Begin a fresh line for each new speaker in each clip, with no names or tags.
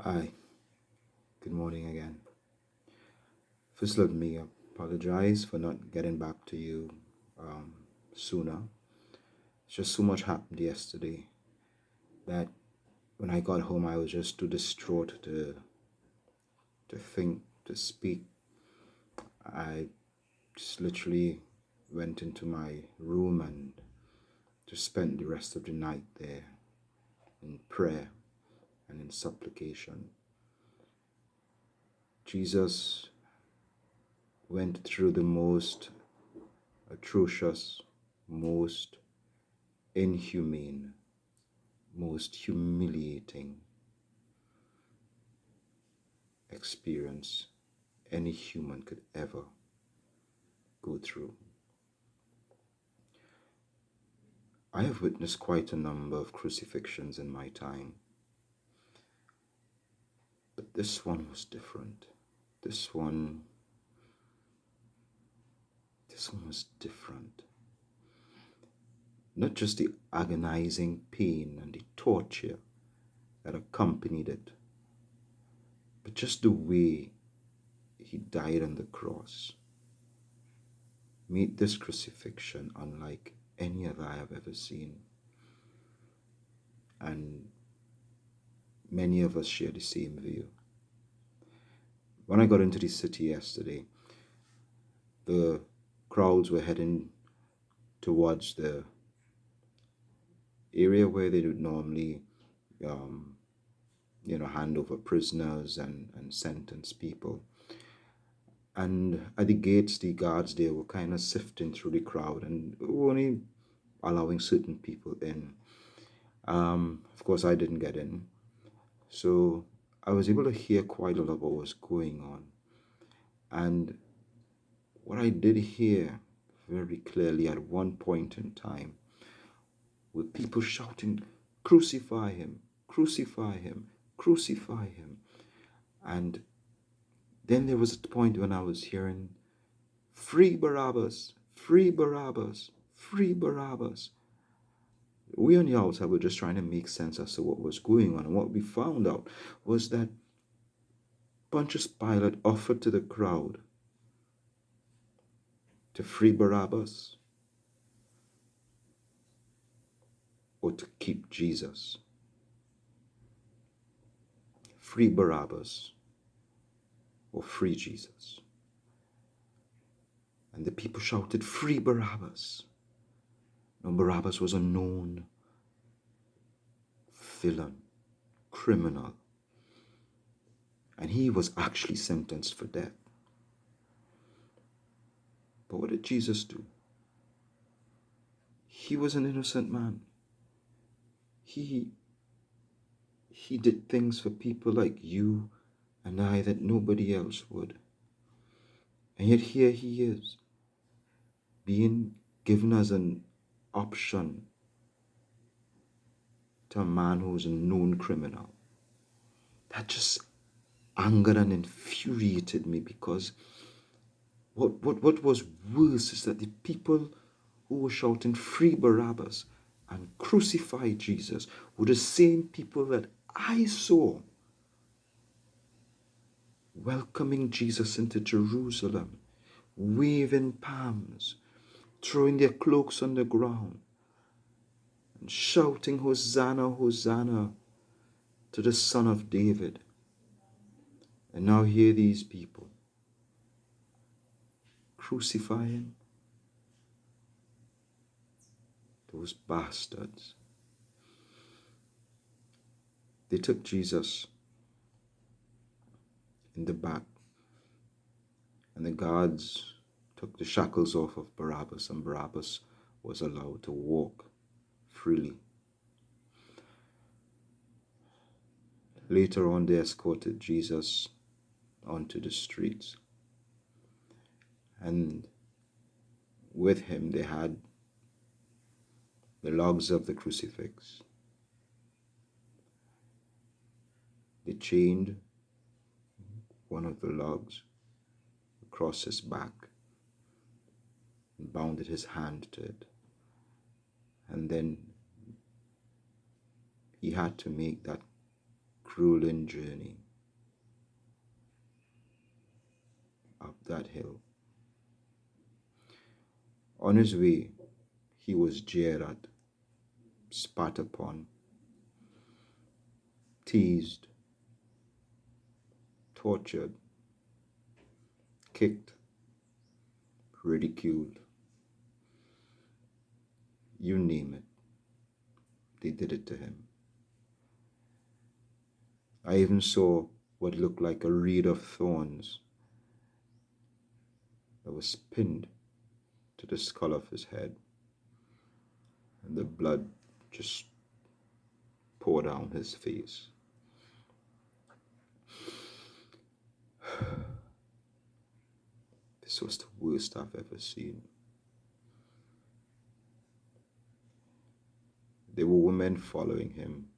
Hi, good morning again. First, let me apologize for not getting back to you um, sooner. Just so much happened yesterday that when I got home, I was just too distraught to think, to speak. I just literally went into my room and just spent the rest of the night there in prayer and in supplication. Jesus went through the most atrocious, most inhumane, most humiliating experience any human could ever go through. I have witnessed quite a number of crucifixions in my time, but this one was different. This one was different. Not just the agonizing pain and the torture that accompanied it, but just the way he died on the cross made this crucifixion unlike any other I have ever seen. And many of us share the same view. When I got into the city yesterday, the crowds were heading towards the area where they would normally, hand over prisoners and sentence people. And at the gates, the guards there were kind of sifting through the crowd and only allowing certain people in. Of course, I didn't get in. So I was able to hear quite a lot of what was going on. And what I did hear very clearly at one point in time were people shouting, "Crucify him, crucify him, crucify him." And then there was a point when I was hearing, "Free Barabbas, free Barabbas, free Barabbas." We on the outside were just trying to make sense as to what was going on. And what we found out was that Pontius Pilate offered to the crowd to free Barabbas or to keep Jesus. Free Barabbas or free Jesus. And the people shouted, "Free Barabbas." Now Barabbas was a known villain, criminal, and he was actually sentenced for death. But what did Jesus do? He was an innocent man. He did things for people like you and I that nobody else would. And yet here he is, being given as an option to a man who was a known criminal. That just angered and infuriated me, because what was worse is that the people who were shouting, "Free Barabbas" and "Crucify Jesus" were the same people that I saw welcoming Jesus into Jerusalem, waving palms, throwing their cloaks on the ground, and shouting, "Hosanna, Hosanna to the Son of David." And now here these people crucify him. Those bastards. They took Jesus in the back, and the guards took the shackles off of Barabbas, and Barabbas was allowed to walk freely. Later on, they escorted Jesus onto the streets, and with him they had the logs of the crucifix. They chained one of the logs across his back and bounded his hand to it. And then he had to make that grueling journey up that hill. On his way, he was jeered at, spat upon, teased, tortured, kicked, ridiculed. You name it, they did it to him. I even saw what looked like a reed of thorns that was pinned to the skull of his head, and the blood just poured down his face. This was the worst I've ever seen. There were women following him.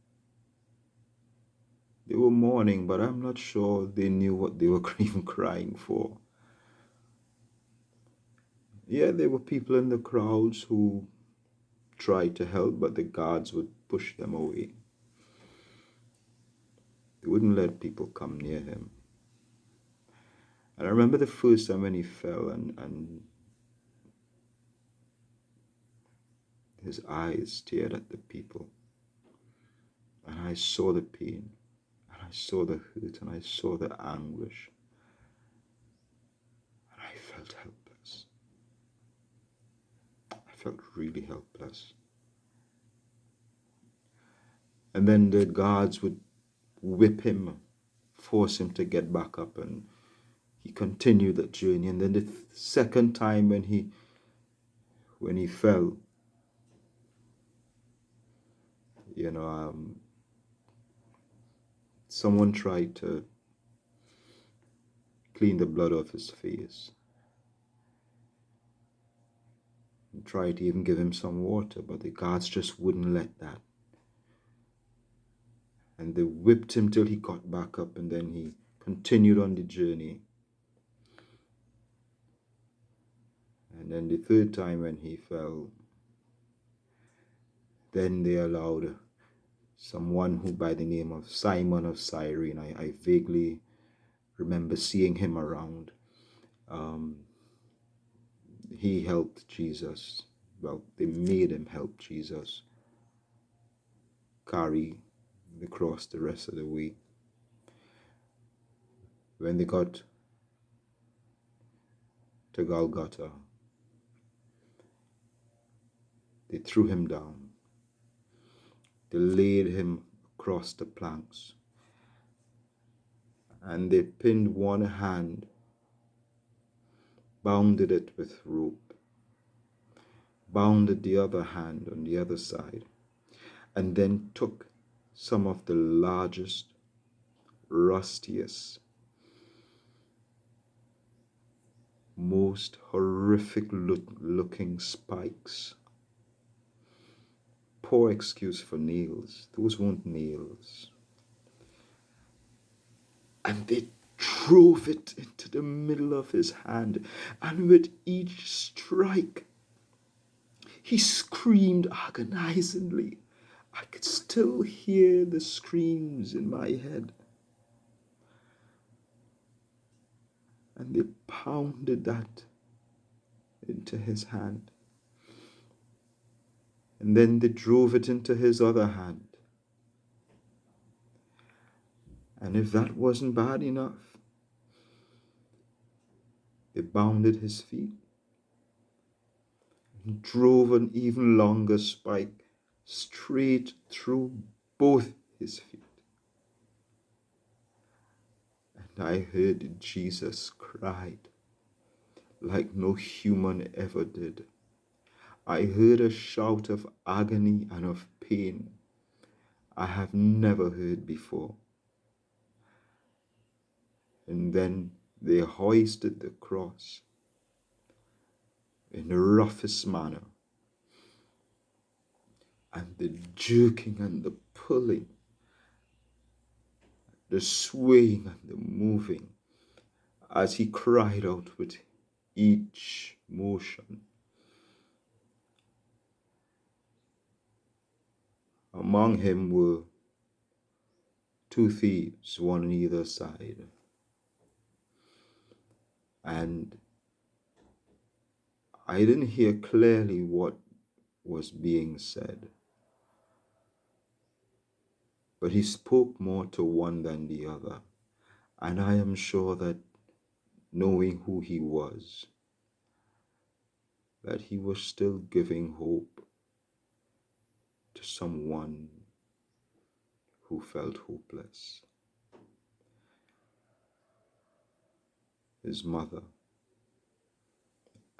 They were mourning, but I'm not sure they knew what they were even crying for. Yeah, there were people in the crowds who tried to help, but the guards would push them away. They wouldn't let people come near him. And I remember the first time when he fell and his eyes stared at the people. And I saw the pain, and I saw the hurt, and I saw the anguish. And I felt helpless. I felt really helpless. And then the guards would whip him, force him to get back up, and he continued that journey. And then the second time when he fell, someone tried to clean the blood off his face and tried to even give him some water, but the guards just wouldn't let that. And they whipped him till he got back up, and then he continued on the journey. And then the third time when he fell, then they allowed someone who by the name of Simon of Cyrene, I vaguely remember seeing him around. He helped Jesus. Well, they made him help Jesus carry the cross the rest of the way. When they got to Golgotha, they threw him down. They laid him across the planks, and they pinned one hand, bounded it with rope, bounded the other hand on the other side, and then took some of the largest, rustiest, most horrific looking spikes. Poor excuse for nails. Those weren't nails. And they drove it into the middle of his hand, and with each strike, he screamed agonizingly. I could still hear the screams in my head. And they pounded that into his hand. And then they drove it into his other hand. And if that wasn't bad enough, they bounded his feet and drove an even longer spike straight through both his feet. And I heard Jesus cried like no human ever did. I heard a shout of agony and of pain I have never heard before. And then they hoisted the cross in the roughest manner. And the jerking and the pulling, the swaying and the moving, as he cried out with each motion. Among him were two thieves, one on either side. And I didn't hear clearly what was being said, but he spoke more to one than the other. And I am sure that, knowing who he was, that he was still giving hope to someone who felt hopeless. His mother,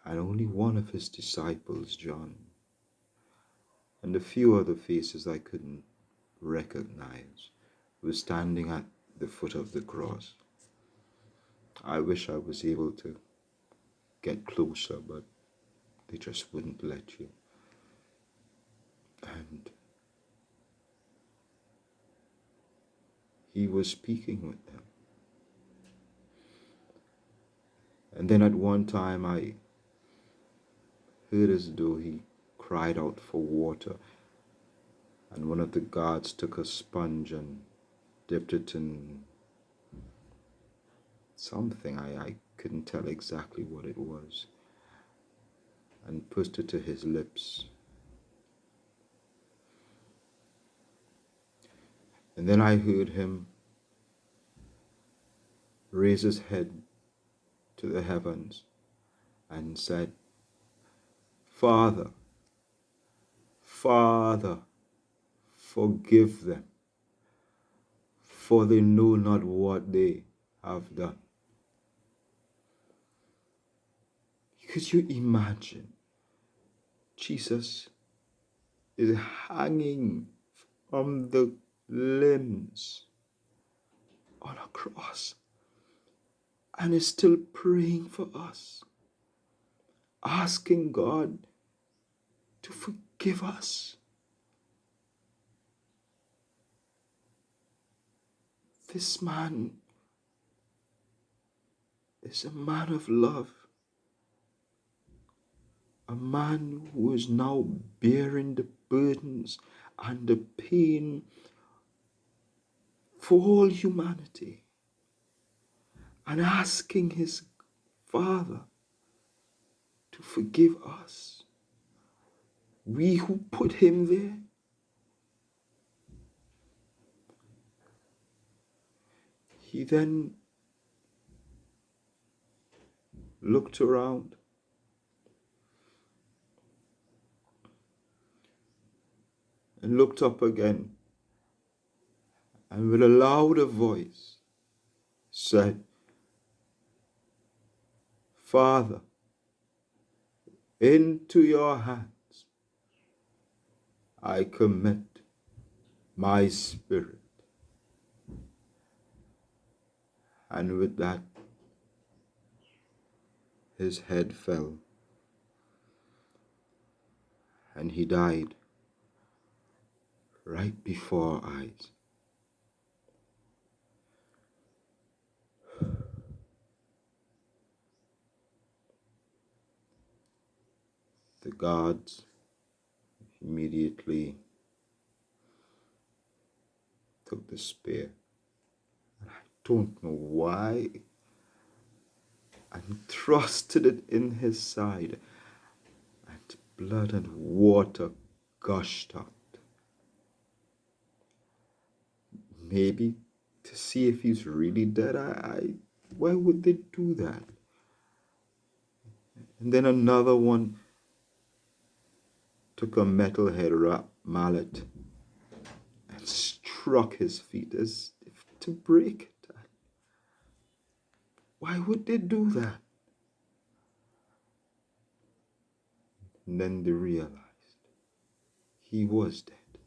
and only one of his disciples, John, and a few other faces I couldn't recognize, were standing at the foot of the cross. I wish I was able to get closer, but they just wouldn't let you. And he was speaking with them. And then at one time I heard as though he cried out for water, and one of the guards took a sponge and dipped it in something, I couldn't tell exactly what it was, and pushed it to his lips. And then I heard him raise his head to the heavens and said, "Father, Father, forgive them, for they know not what they have done." Could you imagine? Jesus is hanging from the limbs on a cross and is still praying for us, asking God to forgive us. This man is a man of love, a man who is now bearing the burdens and the pain for all humanity, and asking his Father to forgive us, we who put him there. He then looked around and looked up again, and with a louder voice said, "Father, into your hands I commit my spirit." And with that, his head fell, and he died right before our eyes. The guards immediately took the spear, and I don't know why, and thrusted it in his side, and blood and water gushed out. Maybe to see if he's really dead. Why would they do that? And then another one took a metal-head mallet and struck his feet as if to break it. Why would they do that? And then they realized he was dead.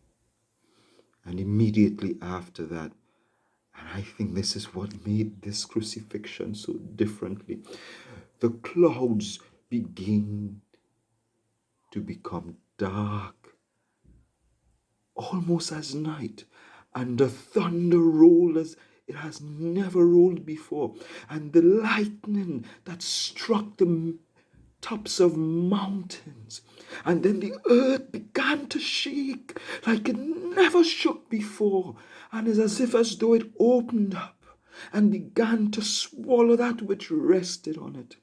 And immediately after that, and I think this is what made this crucifixion so differently, the clouds begin to become dark, almost as night, and the thunder rolled as it has never rolled before, and the lightning that struck the tops of mountains. And then the earth began to shake like it never shook before. And it's as though it opened up and began to swallow that which rested on it.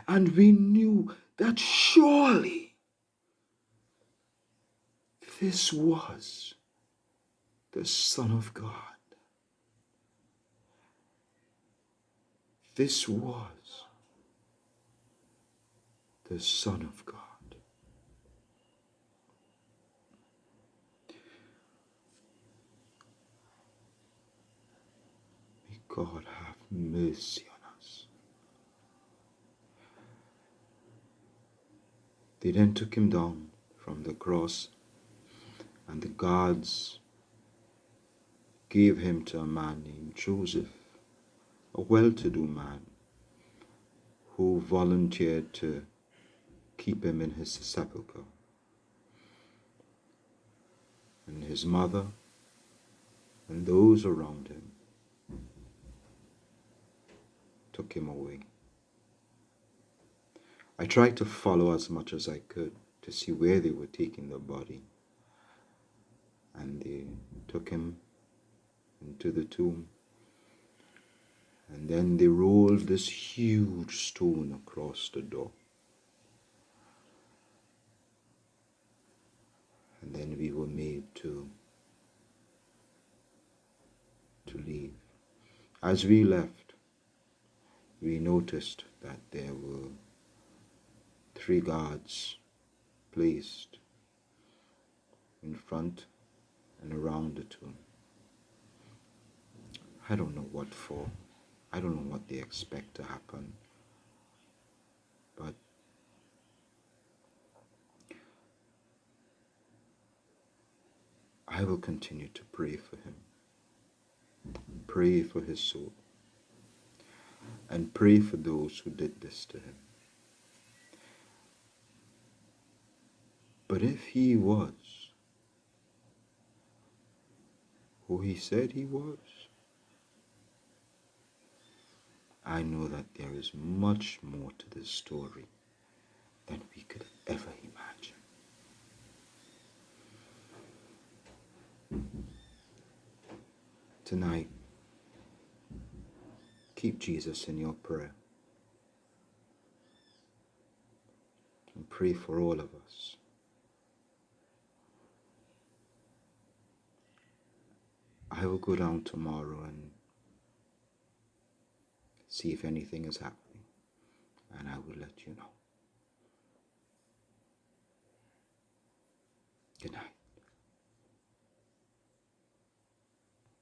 And we knew that surely this was the Son of God. This was the Son of God. May God have mercy on us. They then took him down from the cross, and the guards gave him to a man named Joseph, a well-to-do man who volunteered to keep him in his sepulchre. And his mother and those around him took him away. I tried to follow as much as I could to see where they were taking the body. And they took him into the tomb. And then they rolled this huge stone across the door. And then we were made to leave. As we left, we noticed that there were 3 guards placed in front and around the tomb. I don't know what for. I don't know what they expect to happen. But I will continue to pray for him. Pray for his soul. And pray for those who did this to him. But if he was who he said he was, I know that there is much more to this story than we could ever imagine. Tonight, keep Jesus in your prayer. And pray for all of us. I will go down tomorrow and see if anything is happening. And I will let you know. Good night.